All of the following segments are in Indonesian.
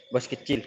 Bos kecil.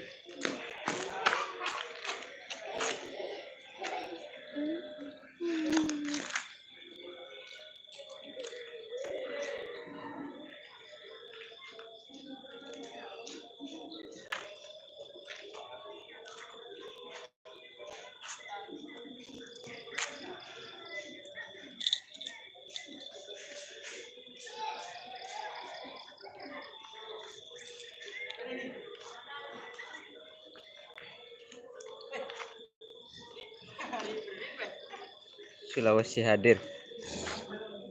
Sulawesi hadir.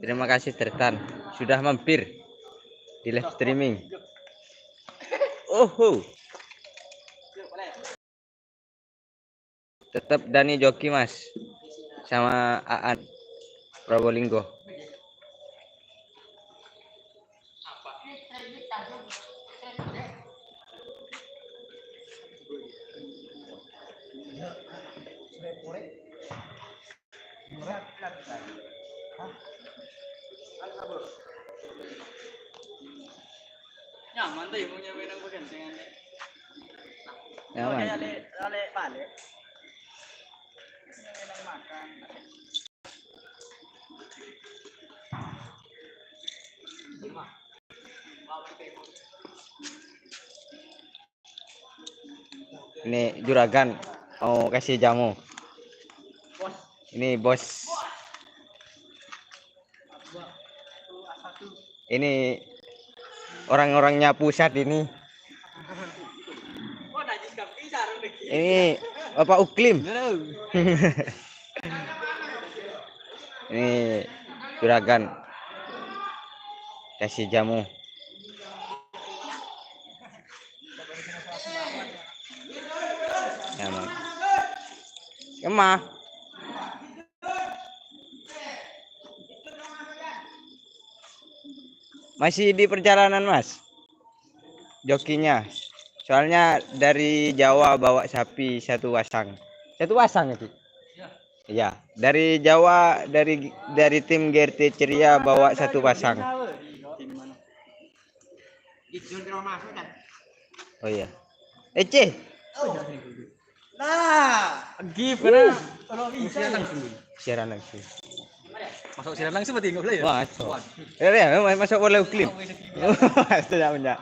Terima kasih Tertan sudah mampir di live streaming. Oh, tetap Dani joki Mas sama Aan Probolinggo. Nyaman tuh yang punya menang bergantian. Nyaman. Ale balik. Menang makan. Ini juragan mau kasih jamu. Ini bos. Ini orang-orangnya pusat ini. Ini Bapak Uklim. Ini juragan kasih jamu. Jamu. Emah. Masih di perjalanan Mas jokinya, soalnya dari Jawa bawa sapi satu pasang itu. Iya, dari Jawa, dari tim GRT Ceria bawa satu pasang. Oh iya, Ece. Nah, give karena kalau bisa Siaran langsung. masuk siaran langsung berarti enggak boleh ya? Masuk. Ya, masuk boleh klip. Tidak punya.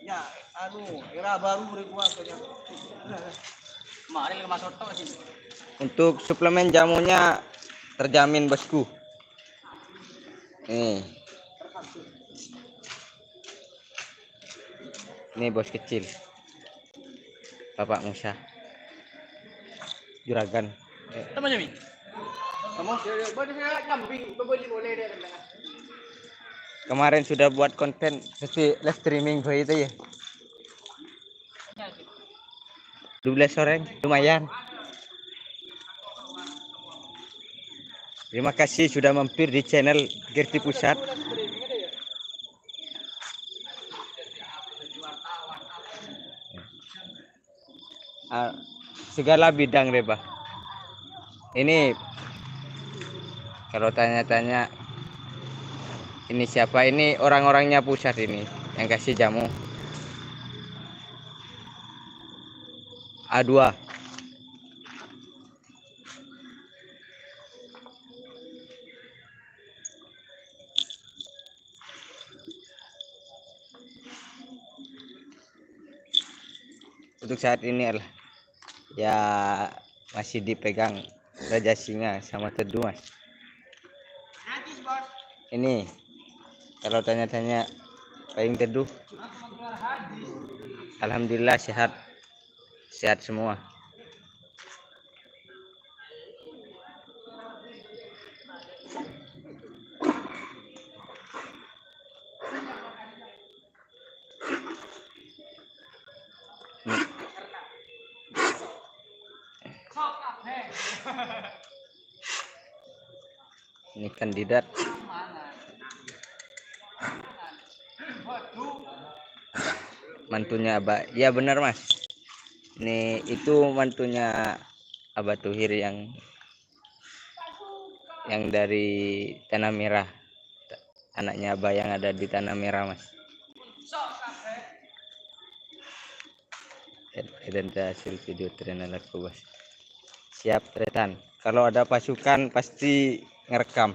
Ya, era baru berikuah saja. Kemarin lima soto sih. Untuk suplemen jamunya terjamin bosku. Ini bos kecil. Bapak Musa. Juragan. Teman Jami. Kamu boleh saya kambing, boleh deh. Kemarin sudah buat konten seperti live streaming begitu ya. 12 orang lumayan. Terima kasih sudah mampir di channel Gerti Pusat. Segala bidang deh, Pak. Ini kalau tanya-tanya ini siapa, ini orang-orangnya pusat ini yang kasih jamu. A2. Untuk saat ini adalah ya masih dipegang Raja Singa sama Teduh Mas. Ini kalau tanya-tanya paling Teduh, alhamdulillah sehat semua. Ini kandidat mantunya Abah. Ya benar Mas. Ini itu mantunya Abah Tuhir yang dari Tanah Merah, anaknya Abah yang ada di Tanah Merah mas. Identitas hasil video tren aku bos. Siap tretan. Kalau ada pasukan pasti ngerekam.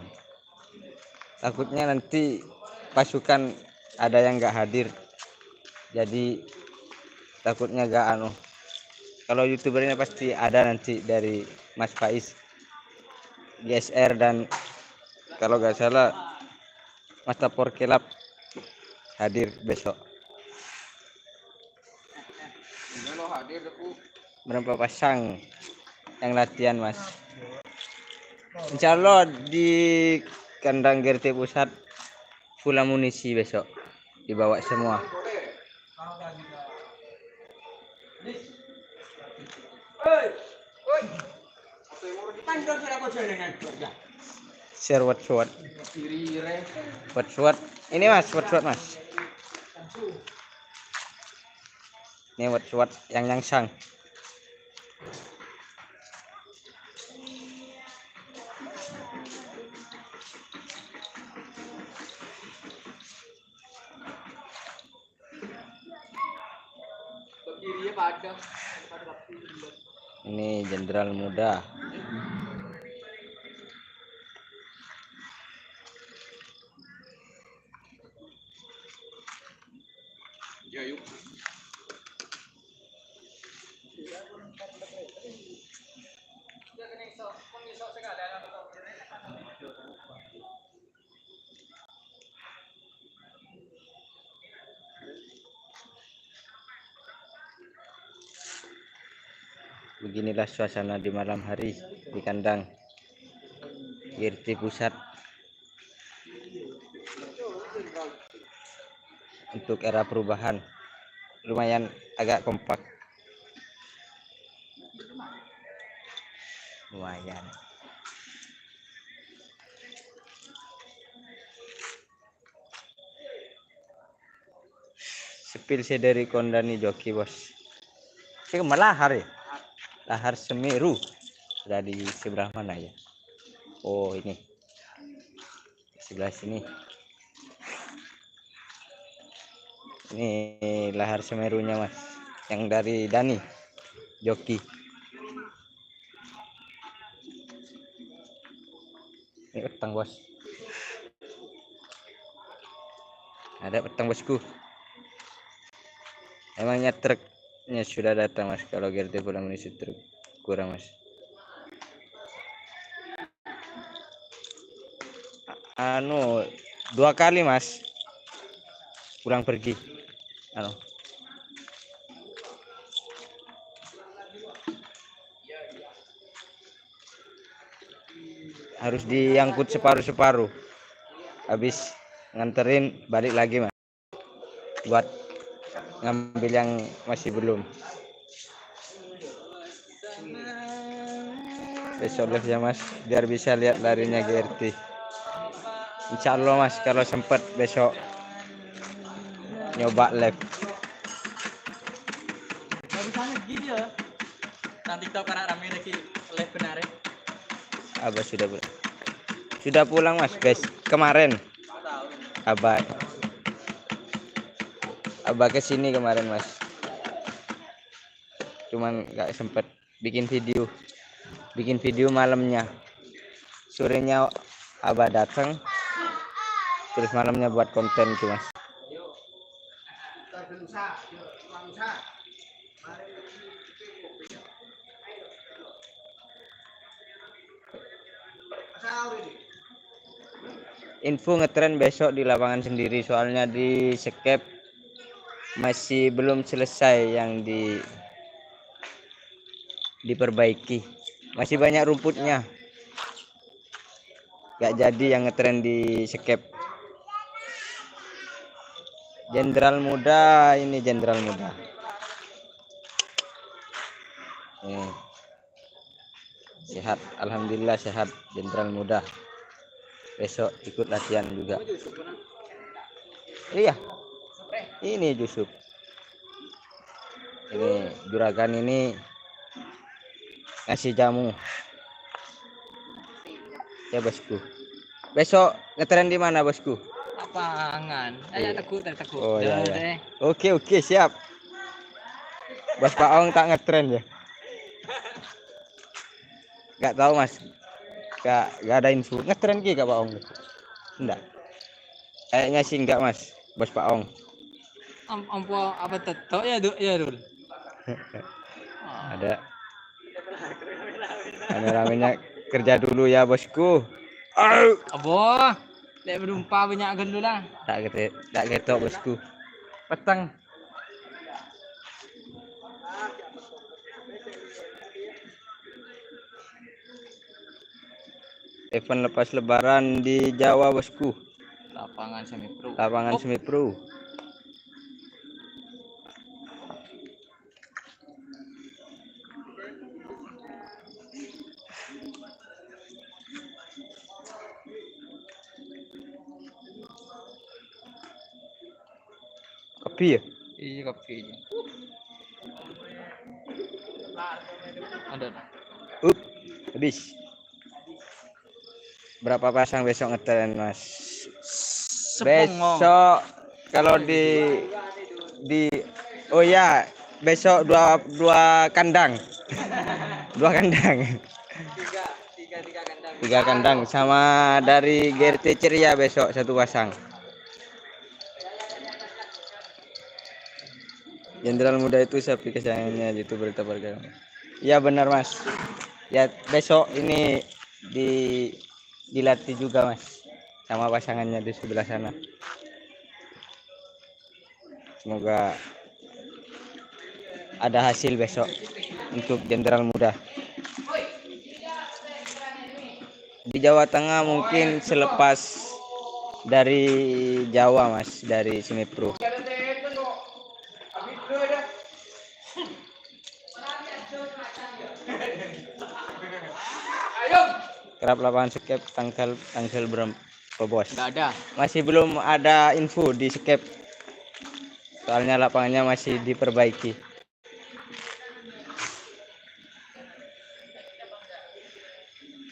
Takutnya nanti pasukan ada yang nggak hadir. Jadi takutnya nggak anu. Kalau youtubernya pasti ada nanti dari Mas Faiz, GSR dan kalau nggak salah Mas Tapor Kelap hadir besok. Berapa pasang yang latihan mas? Insya Allah di kandang GRT pusat full amunisi besok dibawa semua. Share what. Ini mas, what mas. Ini what yang nyangsang. Ini jenderal muda. Beginilah suasana di malam hari di kandang GRT pusat untuk era perubahan. Lumayan agak kompak. Lumayan. Sepil saya dari Kondani joki bos. Saya lahar ya. Lahar Semeru. Sudah di sebelah mana ya? Oh ini. Sebelah sini. Ini lahar Semerunya mas. Yang dari Dani joki. Ini petang bos. Ada petang bosku. Emangnya truknya sudah datang mas. Kalau GRT pulang mengisi truk kurang mas. Anu 2 kali mas pulang pergi. Anu. Harus diangkut separuh-separuh. Habis nganterin balik lagi mas. Buat ngambil yang masih belum. Besok live ya mas, biar bisa lihat larinya GRT. Insya Allah mas, kalau sempat besok nyoba live. Bagusnya gini ya. Nanti TikTok karena rame lagi live benar. Abah sudah pulang mas, guys. Kemarin Abah kesini kemarin mas. Cuman nggak sempet bikin video malamnya. Sorenya Abah datang, terus malamnya buat konten tuh mas. Info ngetren besok di lapangan sendiri, soalnya di skep masih belum selesai yang diperbaiki, masih banyak rumputnya, gak jadi yang ngetren di skep. Jenderal muda, ini jenderal muda. Sehat, alhamdulillah sehat jenderal muda. Besok ikut latihan juga. Iya, ini Yusuf. Ini juragan ini ngasih jamu ya bosku. Besok ngetren di mana bosku? Lapangan. Iya. Tekuk. Oh Dah, ya deh. ya. Oke siap. Bos Pak Ong tak ngetren ya. Gak tahu mas. Gak ada info. Ngetren ki Kak Pak Ong? Enggak. Kayaknya sih enggak mas. Bos Pak Ong. Ampo apa tetok ya Dul. Ada. Kameramennya kerja dulu ya bosku. Abo. Lek berumpa banyak dulu lah. Tak ketok bosku. Petang. Event lepas lebaran di Jawa bosku. Lapangan semi pro. Lapangan semi pro. Kopi ya? Iya kopinya. Ada. Habis. Berapa pasang besok ngetren mas? Besok kalau di oh ya besok dua kandang. Dua kandang. Tiga kandang sama dari GRT Ceria besok satu pasang. Jenderal muda itu sapi kesayangannya youtuber berita. Iya benar mas. Ya besok ini dilatih juga mas sama pasangannya di sebelah sana. Semoga ada hasil besok untuk jenderal muda. Di Jawa Tengah mungkin selepas dari Jawa mas, dari Semipro. Kerap lapangan skep tanggal berapa bos? Enggak ada. Masih belum ada info di skep. Soalnya lapangannya masih diperbaiki.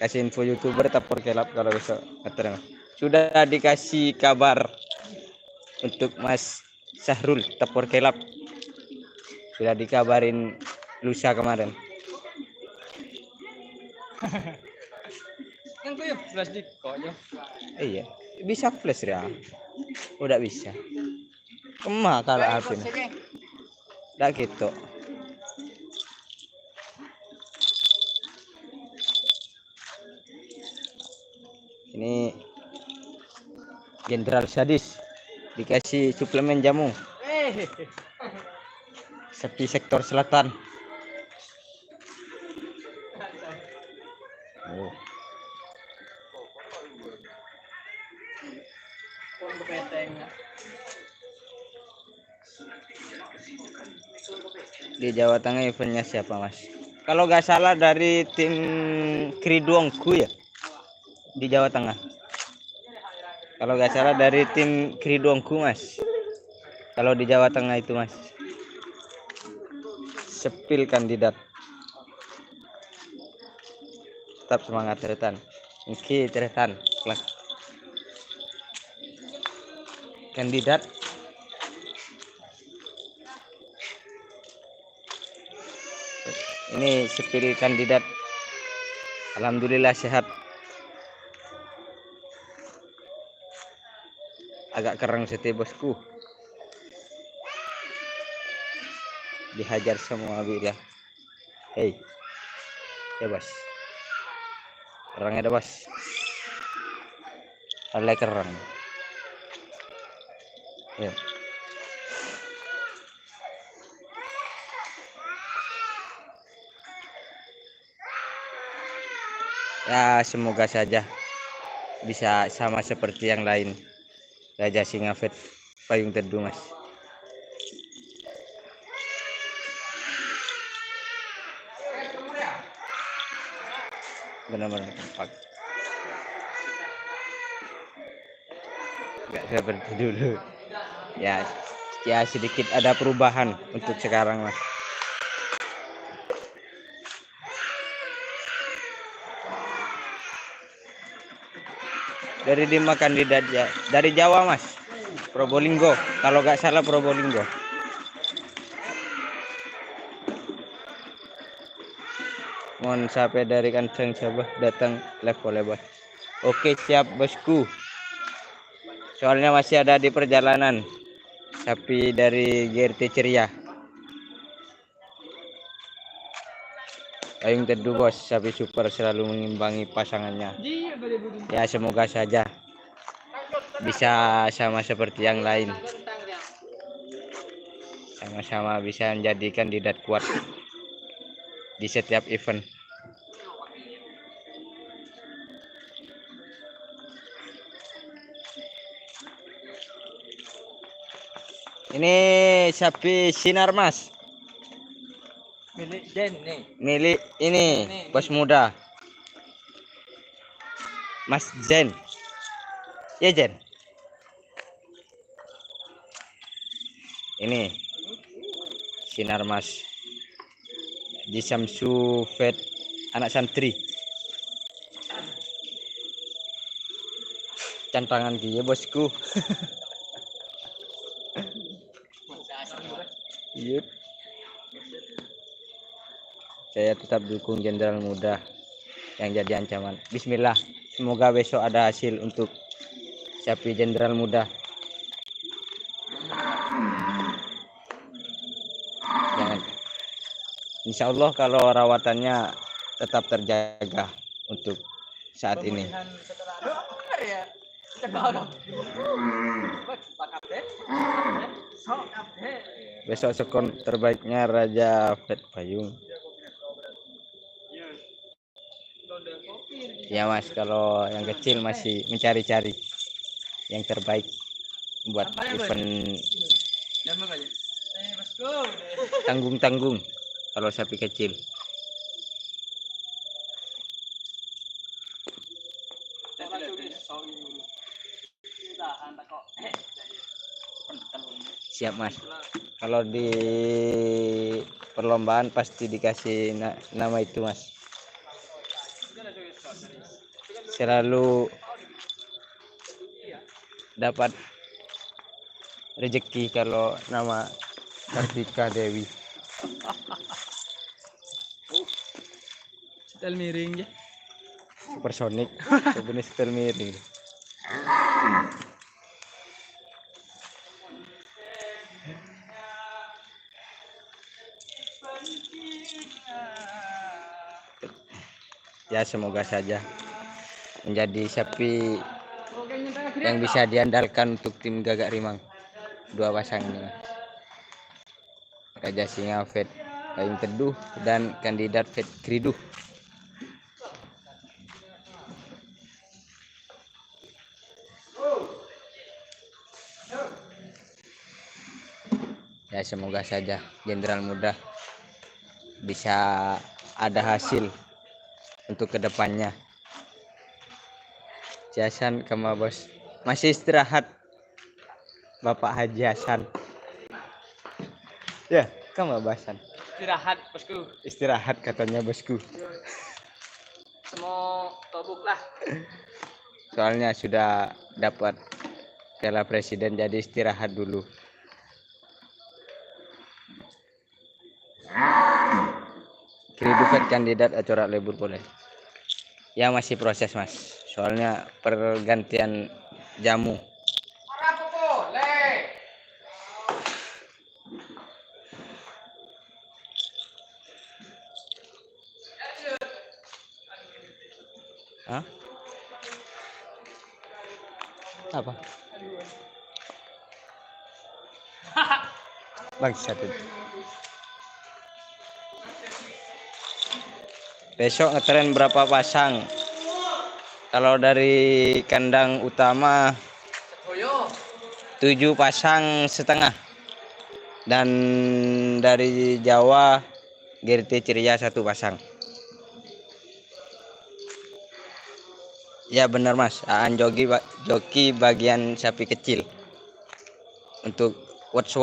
Kasih info youtuber tapor kelap kalau besok ngetren. Sudah dikasih kabar untuk Mas Syahrul tapor kelap. Sudah dikabarin lusa kemarin. Kan kau ya flash di kok yo. Iya, bisa flash ya. Udah bisa. Kemah kalau Alvin. Dah gitu. Ini Jenderal Sadis dikasih suplemen jamu. Sepi sektor selatan. Oh. Di Jawa Tengah eventnya siapa mas? Kalau nggak salah dari tim Kridongku ya di Jawa Tengah. Kalau nggak salah dari tim Kridongku mas. Kalau di Jawa Tengah itu mas. Sepil kandidat. Tetap semangat Tretan. Oke Tretan. Kandidat. Ini sepil kandidat. Alhamdulillah sehat. Agak kereng sete bosku. Dihajar semua bila. Hei. Ya bos. Kerang ada bos. Alai kerang. Ya. Ya semoga saja bisa sama seperti yang lain. Raja Singapet payung teduh mas. Benar-benar kompak. Nggak seperti dulu. Ya sedikit ada perubahan untuk sekarang mas. dari 5 kandidat dari Jawa Mas. Probolinggo, kalau nggak salah Probolinggo. Mohon sampai dari kancing coba datang level lebar. Oke, siap bosku. Soalnya masih ada di perjalanan sapi dari GRT Ceria. Payung teduh bos, sapi super selalu mengimbangi pasangannya. Ya semoga saja bisa sama seperti yang lain, sama-sama bisa menjadi kandidat kuat di setiap event. Ini sapi sinar mas, Milik Jen nih. milik ini bos muda Mas Jen. Ya Jen, ini sinar mas di Samsu Vet anak santri. Cantangan dia bosku. Iya. Saya tetap dukung Jenderal Muda yang jadi ancaman. Bismillah, semoga besok ada hasil untuk sapi Jenderal Muda. Jangan. Insya Allah kalau rawatannya tetap terjaga untuk saat ini. Besok skor terbaiknya Raja Fred Payung. Ya mas, kalau yang kecil masih mencari-cari yang terbaik buat event tanggung-tanggung kalau sapi kecil. Siap mas, kalau di perlombaan pasti dikasih nama itu mas. Selalu dapat rezeki kalau nama Kartika Dewi. Setel miring ya. Supersonik, sebenarnya setel miring. Ya semoga saja menjadi sapi yang bisa diandalkan untuk tim Gagak Rimang. Dua pasang ini, Raja Singa Vet Payung Teduh dan kandidat Vet Kriduh. Ya semoga saja Jenderal Muda bisa ada hasil untuk kedepannya. Hasan kema bos masih istirahat Bapak Haji Hasan. Ya kema bahasan Istirahat bosku. istirahat katanya bosku. Semua tobuk lah. Soalnya sudah dapat Piala Presiden jadi istirahat dulu. Kridukat kandidat acara libur boleh. Ya masih proses mas. Soalnya pergantian jamu. Hah? Apa? Bangsat itu. Besok ngetren berapa pasang? Kalau dari kandang utama 7,5 pasang. Dan dari Jawa GRT Ceria 1 pasang. Ya benar mas, Aan joki bagian sapi kecil. Untuk watch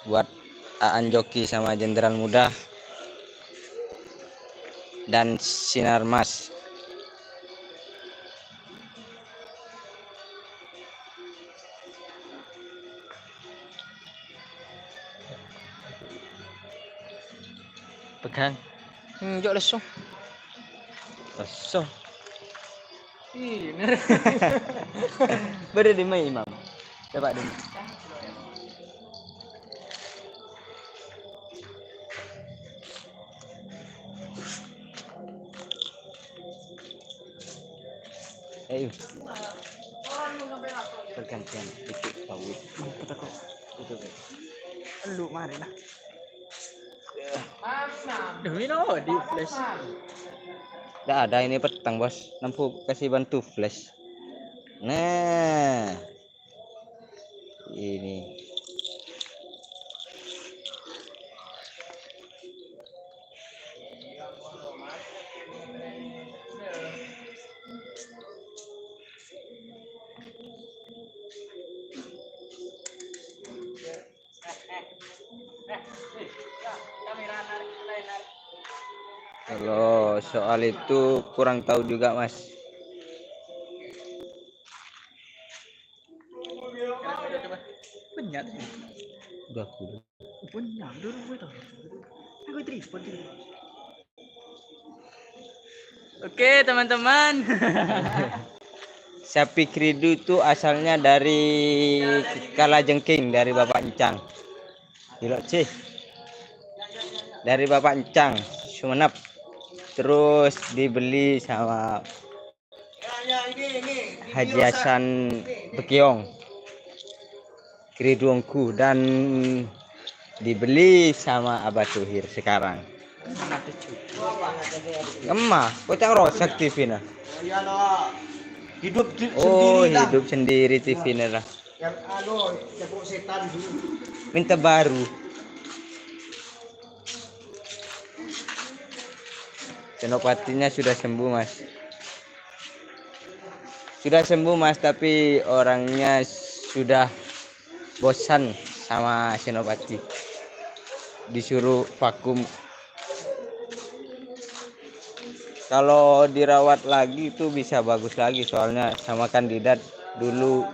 buat Aan joki sama Jenderal Muda dan Sinar Mas. Pegang. Jok lesung. Kosong. Ini. Beri di mai Imam. Coba dulu. Ayo. Pergantian ikut tahu. Itu. Lu mari lah. Demi no di flash. Tidak ada ini petang bos. Nampu kasih bantu flash. Nah. Ini. Kalau soal itu kurang tahu juga mas. Banyak. Udah aku. Banyak dulu gue tahu. Aku tripod dulu. Oke teman-teman. Sapi kridu itu asalnya dari Kalajengking, dari Bapak Encang. Gila sih. Dari Bapak Encang, Sumenep. Terus dibeli sama Haji Hasan Bekiong, Kridungku, dan dibeli sama Abah Tuhir sekarang. Emah, kocak rosak TV nah. Hidup Oh, sendiri lah. hidup sendiri TV nah. Yang jago setan dulu. Minta baru. Senopatinya sudah sembuh mas. Sudah sembuh mas, tapi orangnya sudah bosan sama Senopati. Disuruh vakum. Kalau dirawat lagi itu bisa bagus lagi, soalnya sama kandidat dulu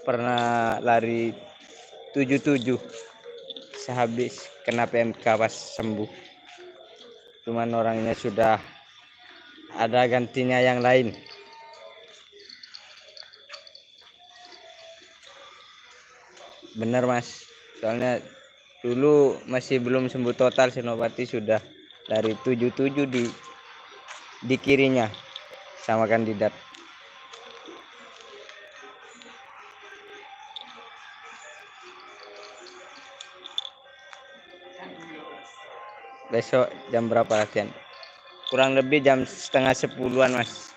pernah lari 77 sehabis kena PMK pas sembuh. Cuman orangnya sudah ada gantinya yang lain. Bener mas, soalnya dulu masih belum sembuh total Senopati sudah dari 77 di kirinya sama kandidat. Besok jam berapa latihan? Kurang lebih jam setengah 10-an mas.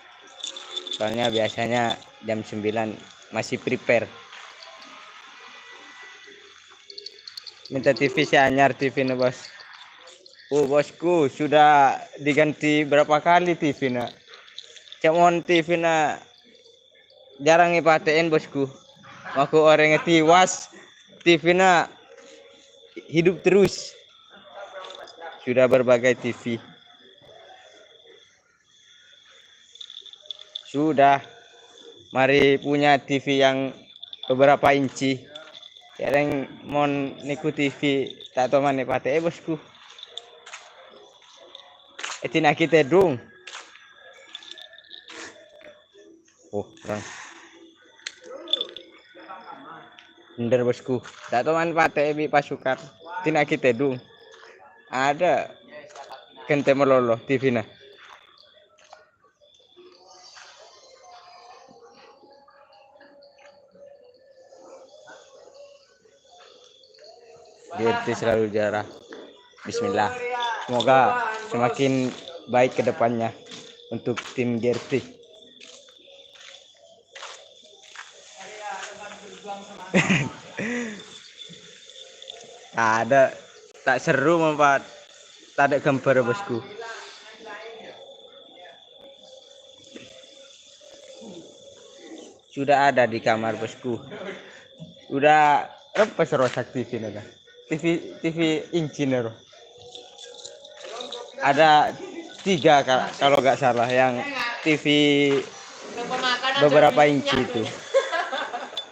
Soalnya biasanya jam 9 masih prepare. Minta TV si anyar TV na bos. Oh bosku sudah diganti berapa kali TV na. Cemon TV na jarang ipatein bosku. Aku orangnya tiwas. TV na hidup terus. Sudah berbagai TV. Sudah. Mari punya TV yang beberapa inci. Yang mau niku TV tak tahu mana pate bosku. Etina kita dong. Oh, kurang. Bener bosku. Tak tahu mana pate bi pasukan. Tina kita dong. Ada kente melolo TV na. GRT selalu jarah. Bismillah. Semoga semakin baik ke depannya untuk tim GRT. Ada tak seru mempat. Tak ada gambar bosku. Sudah ada di kamar bosku. Udah apa serosak TV naga? TV inci nero. Ada 3 kalau nggak salah yang TV beberapa inci itu.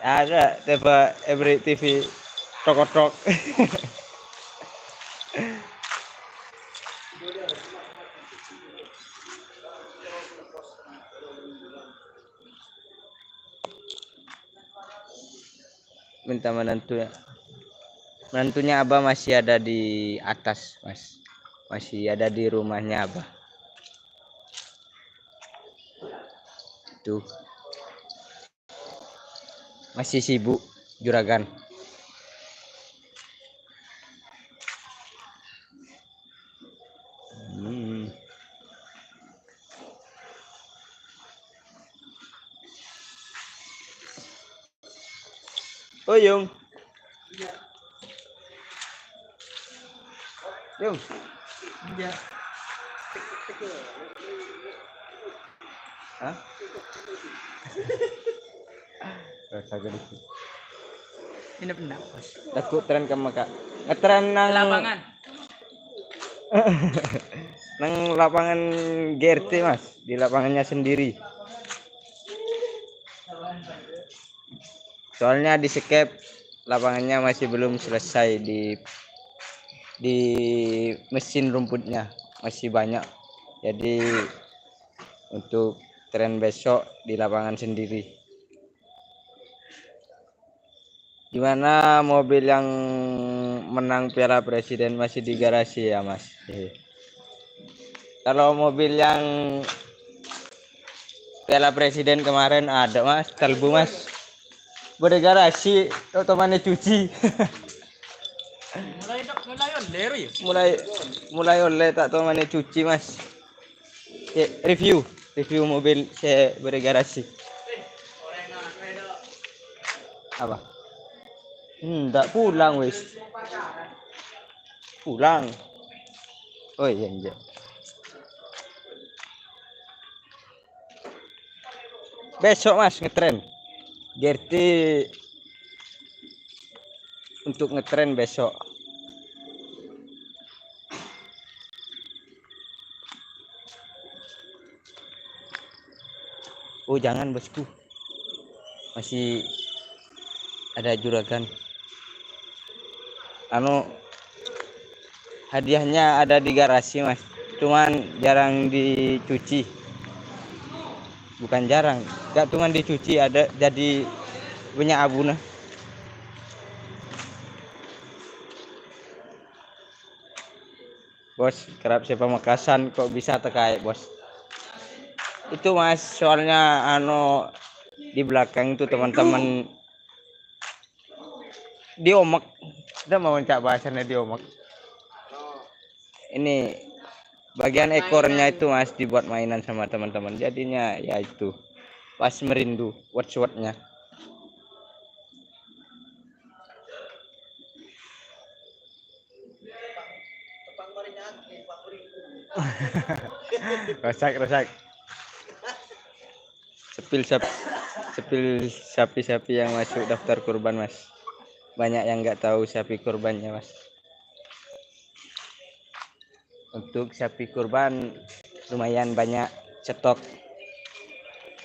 Ada every TV tok-tok. minta menantunya. Menantunya Abah masih ada di atas, Mas. Masih ada di rumahnya Abah. Tuh. Masih sibuk juragan. Oh, Yung. Yung. Iya. Hah? Rasa gede. Ini benar, Bos. Takut tren ke Mekah. Ngetren nang Lapangan. nang lapangan GRT, Mas, di lapangannya sendiri. Soalnya di skep lapangannya masih belum selesai di mesin rumputnya masih banyak. Jadi untuk tren besok di lapangan sendiri. Gimana mobil yang menang Piala Presiden masih di garasi ya, Mas? Kalau mobil yang Piala Presiden kemarin ada, Mas, kalbu, Mas. Bude garasi otomatis cuci. Mulai oleh ya. mulai oleh tak tahu mana cuci, Mas. Review mobil saya bude garasi. Apa? Enggak pulang, wis. Pulang. Oh iya, iya. Besok, Mas, ngetren. Gerti untuk ngetren besok. Oh, jangan, bosku. Masih ada juragan. Hadiahnya ada di garasi, Mas. Cuman jarang dicuci. Bukan jarang, gak cuman dicuci, ada jadi punya abu nah. Bos, kerap saya Pamekasan kok bisa terkait, Bos. Itu, Mas, soalnya di belakang itu teman-teman diomek. Udah mau cak bahasanya diomek. Ini bagian ekornya itu, Mas, dibuat mainan sama teman-teman. Jadinya ya itu. Pas merindu watch-watchnya. Rosak. Sepil sapi-sapi yang masuk daftar kurban, Mas. Banyak yang nggak tahu sapi kurbannya, Mas. Untuk sapi kurban lumayan banyak stok.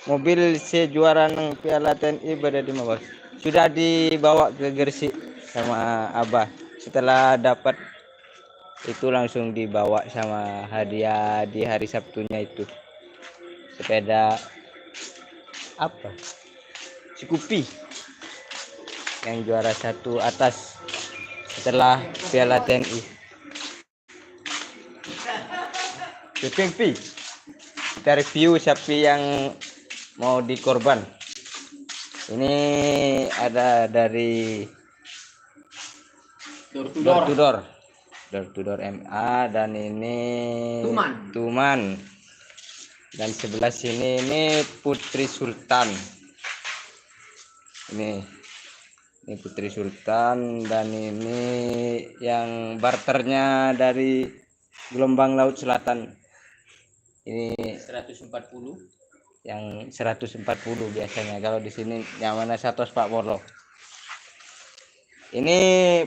Mobil juara nang Piala TNI berada di Bos. Sudah dibawa ke Gresik sama Abah. Setelah dapat itu langsung dibawa sama hadiah di hari Sabtunya itu. Sepeda apa? Scoopy yang juara satu atas setelah Piala TNI. Pi. Kita review sapi yang mau dikorban. Ini ada dari door to door MA, dan ini Tuman. Dan sebelah sini ini Putri Sultan. Ini Putri Sultan, dan ini yang barternya dari Gelombang Laut Selatan. Ini 140. Yang 140 biasanya. Kalau di sini yang mana 140. Ini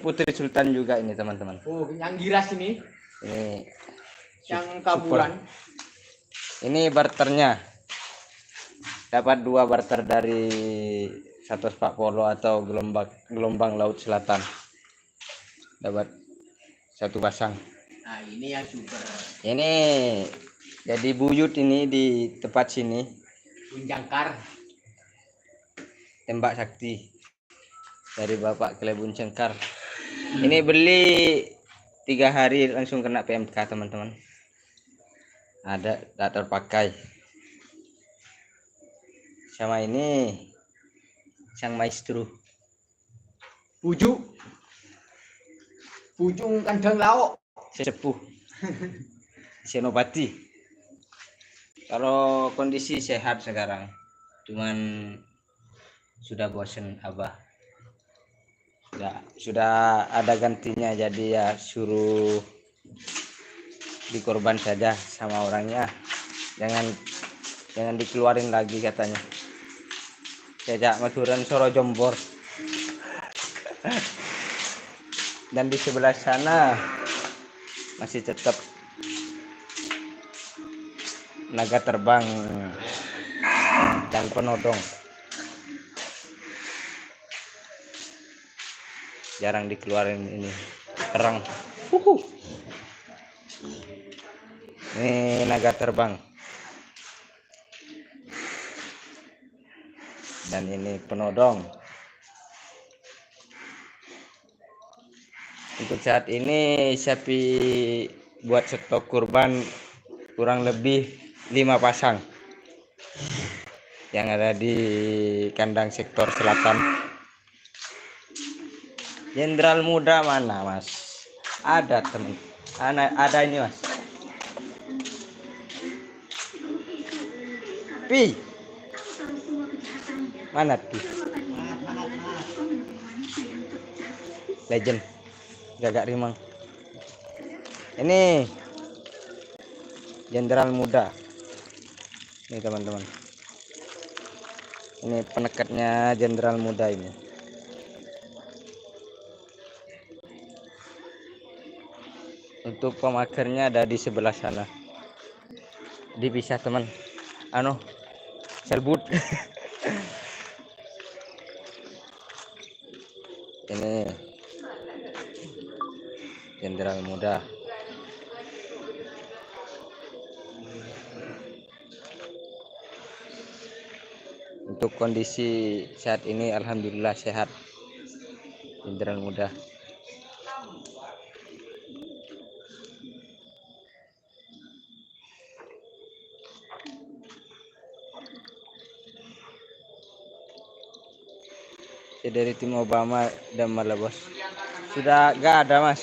Putri Sultan juga ini, teman-teman. Oh, yang giras ini. Ini yang kabulan. Ini barternya. Dapat 2 barter dari 140 atau gelombang Laut Selatan. Dapat 1 pasang. Nah, ini yang super. Ini jadi buyut ini di tempat sini. Jangkar. Tembak sakti. dari Bapak Klebun Cengkar. Ini beli 3 hari langsung kena PMK teman-teman. Ada tak terpakai. Sama ini sang maestro Pujung kandang lauk. sesepuh Senopati. Kalau kondisi sehat sekarang, cuman sudah bosen Abah. Sudah ada gantinya, jadi ya suruh dikorban saja sama orangnya. Jangan dikeluarin lagi katanya. Sejak Maturan Soro Jombor. Dan di sebelah sana masih tetap naga terbang dan penodong. Jarang dikeluarin ini terang. Ini naga terbang. Dan ini penodong. Untuk saat ini sapi buat stok kurban kurang lebih 5 pasang yang ada di kandang sektor selatan. Jenderal muda mana Mas? Ada teman, ada ini Mas. Pi, mana Pi? Legend, gagak rimang. Ini jenderal muda. Ini teman-teman. Ini penekatnya jenderal muda ini. Untuk pemagernya ada di sebelah sana. Dipisah teman. Selbut. Ini jenderal muda. Untuk kondisi saat ini alhamdulillah sehat. Jenderal muda. Dari tim Obama dan malah bos sudah gak ada Mas.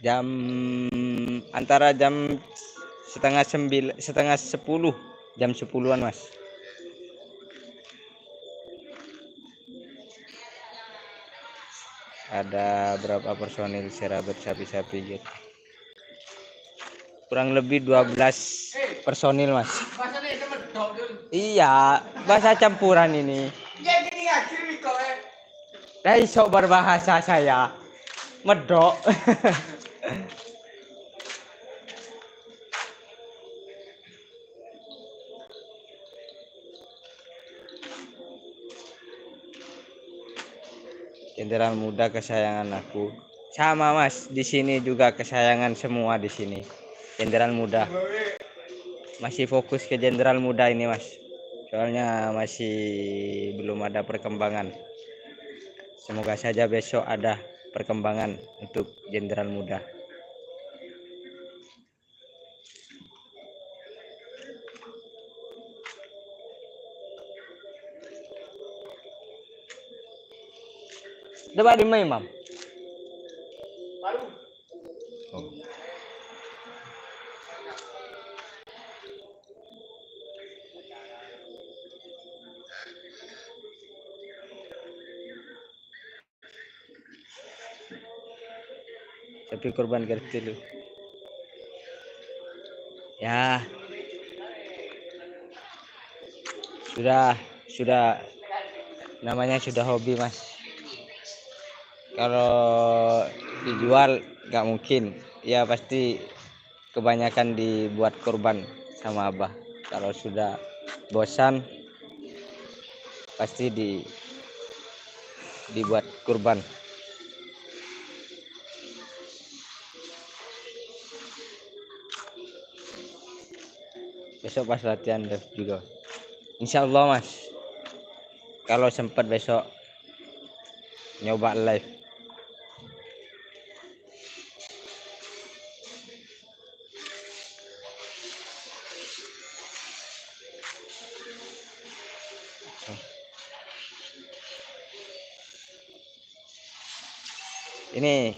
Jam antara jam setengah 10 jam 10-an Mas. Ada berapa personil serabut sapi-sapi gitu, kurang lebih 12 personil Mas. Iya, bahasa campuran ini. Dari sok berbahasa saya medok. Jenderal muda kesayangan aku. Sama Mas, di sini juga kesayangan semua di sini. Jenderal muda. Masih fokus ke jenderal muda ini Mas. Soalnya masih belum ada perkembangan. Semoga saja besok ada perkembangan untuk jenderal muda. Coba di mana, Mam? Baru. Oh. Tapi korban kecil. Ya. Sudah namanya sudah hobi Mas. Kalau dijual nggak mungkin, ya pasti kebanyakan dibuat korban sama Abah. Kalau sudah bosan pasti dibuat kurban. besok pas latihan live juga. Insya Allah mas, kalau sempat besok nyoba live. Ini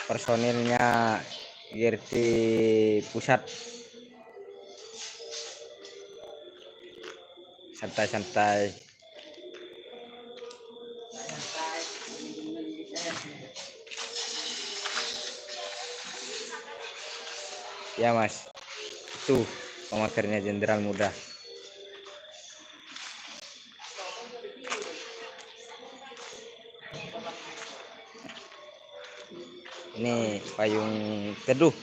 personilnya Girti pusat, santai-santai. Ya mas, itu pemakarnya Jenderal Muda. Ini payung teduh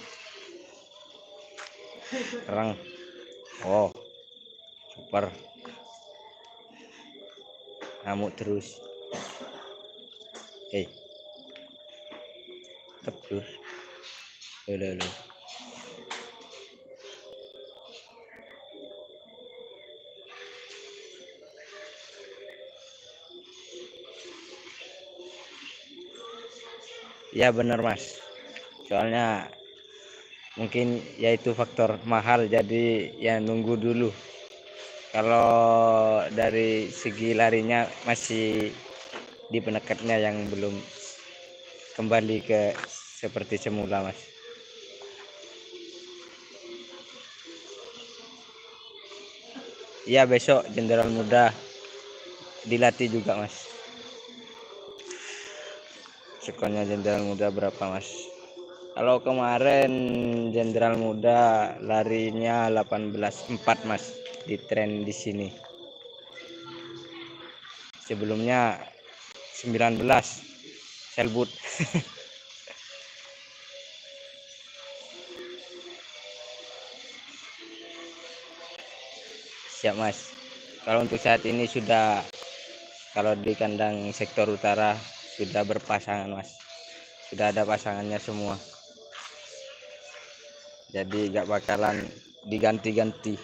terang. Oh super, ngamuk terus. Tebur lo. Ya bener mas, soalnya mungkin yaitu faktor mahal, jadi ya nunggu dulu. Kalau dari segi larinya masih di penekatnya yang belum kembali ke seperti semula mas. Iya besok Jenderal Muda dilatih juga mas. Skornya Jenderal Muda berapa mas? Kalau kemarin Jenderal Muda larinya 18.4 mas di tren di sini. Sebelumnya 19 selbut. Siap mas. Kalau untuk saat ini sudah, kalau di kandang sektor utara sudah berpasangan mas, sudah ada pasangannya semua, jadi gak bakalan diganti-ganti.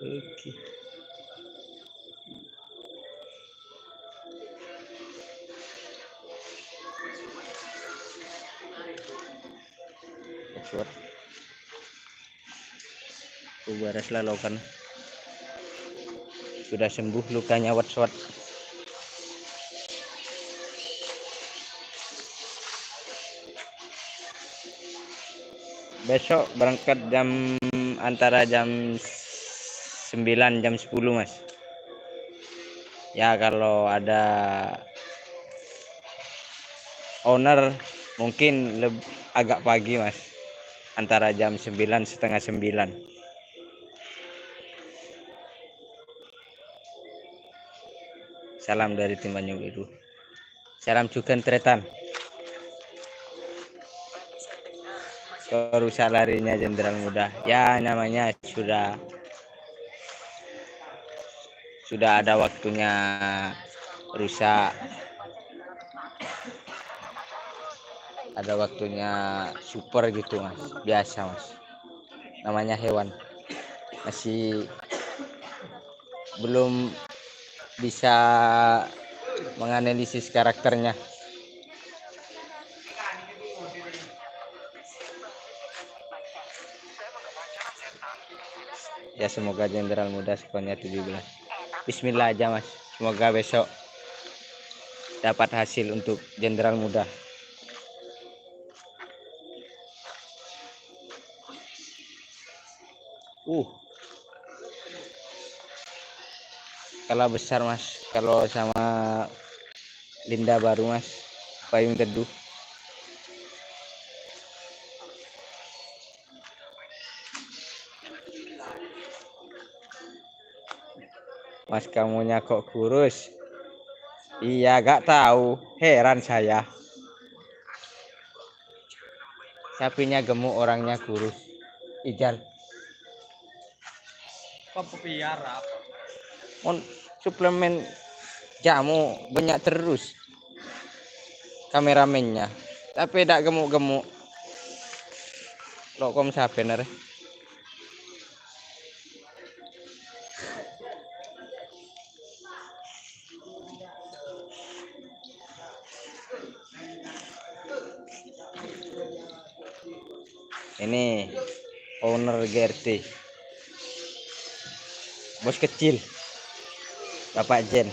Oke. Short. Beres lah lokan. Sudah sembuh lukanya wat-wat. Besok berangkat antara jam 9 jam 10 mas. Ya kalau ada owner mungkin agak pagi mas, antara jam 9 setengah 9. Salam dari tim Banyu Biru. Salam Cuken Tretan. Rusak larinya Jenderal Muda. Ya namanya sudah ada waktunya rusak. Ada waktunya super gitu mas. Biasa mas. Namanya hewan. Masih belum bisa menganalisis karakternya. Ya semoga Jenderal Muda skornya 17. Bismillah aja mas. Semoga besok dapat hasil untuk Jenderal Muda. Skala besar mas. Kalau sama Linda baru mas, payung teduh. Mas kamunya kok kurus? Iya gak tahu, heran saya. Sapinya gemuk, orangnya kurus. Ijal. Apa piara? Suplemen Jamu banyak terus kameramennya. Tapi tidak gemuk-gemuk. Lo kom siapa bener? Ini owner GRT. Bos kecil. Bapak Jen.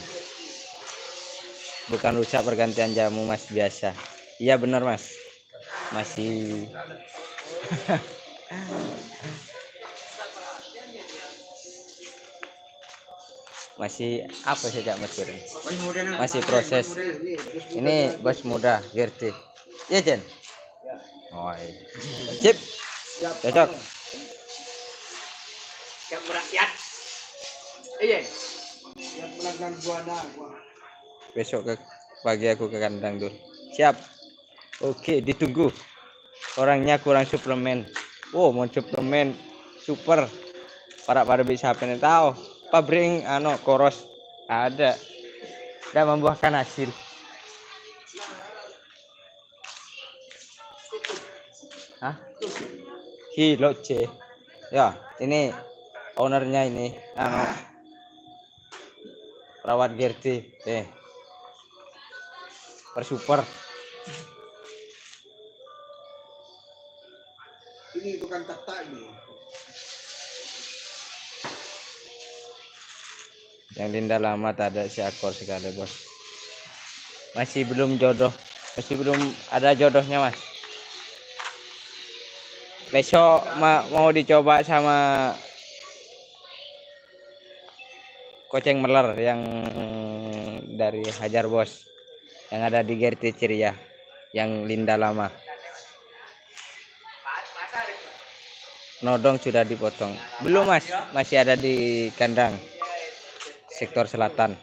Bukan rusak pergantian jamu Mas biasa. Iya benar Mas. Masih masih apa saja Mas Kirin? Masih proses. Ini bos muda GRT. Iya Jen. Oh, iya. Sip. Cocok. Siap merakyat. Iya. Siap melanggang buana gua. Besok ke pagi aku ke kandang dulu. Siap. Oke, ditunggu. Orangnya kurang suplemen. Oh, mau suplemen super. Para bisa pengen tahu. Pabrik koros ada. Dan membuahkan hasil. Hah? Kilo C. Ya, ini ownernya ini perawat Gerti. Super. Ini bukan tata ini. Yang Linda lama tak ada seekor sekali bos. Masih belum jodoh. Masih belum ada jodohnya Mas. Besok mau dicoba sama Koceng Meler yang dari Hajar Bos. Yang ada di GRT Ceria. Yang Linda lama. Nodong sudah dipotong. Belum Mas. Masih ada di kandang. Sektor selatan.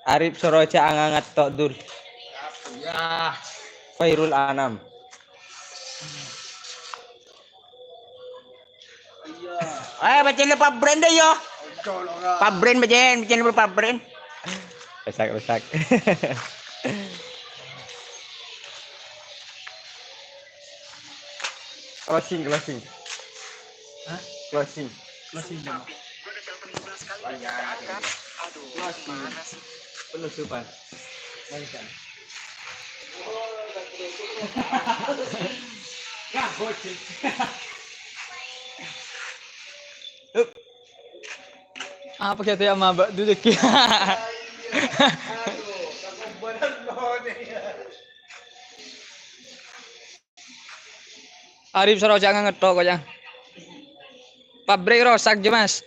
Arif Soroja angangat tok dur. Ya. Khairul Anam. Iya. Bacaan Pak Brand deh yo. Pak Brand bacaan Pak Brand. Rusak. Closing. Hah? Closing. Penutupan. Balikan. Apa kata ya mabak duduk ya. Arif Soroja ngetok kok ya. Pabrik rosak je Mas.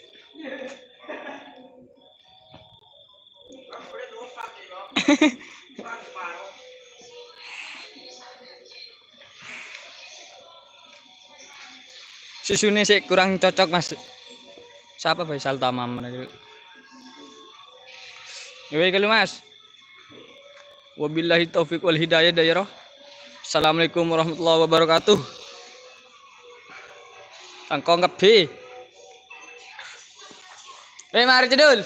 Susunya sih kurang cocok Mas. Siapa Faisal Tamam gitu. Yoi kalau Mas. Wabillahi taufik wal hidayah daerah. Assalamualaikum warahmatullahi wabarakatuh. Angkong kepi. Mari cedul.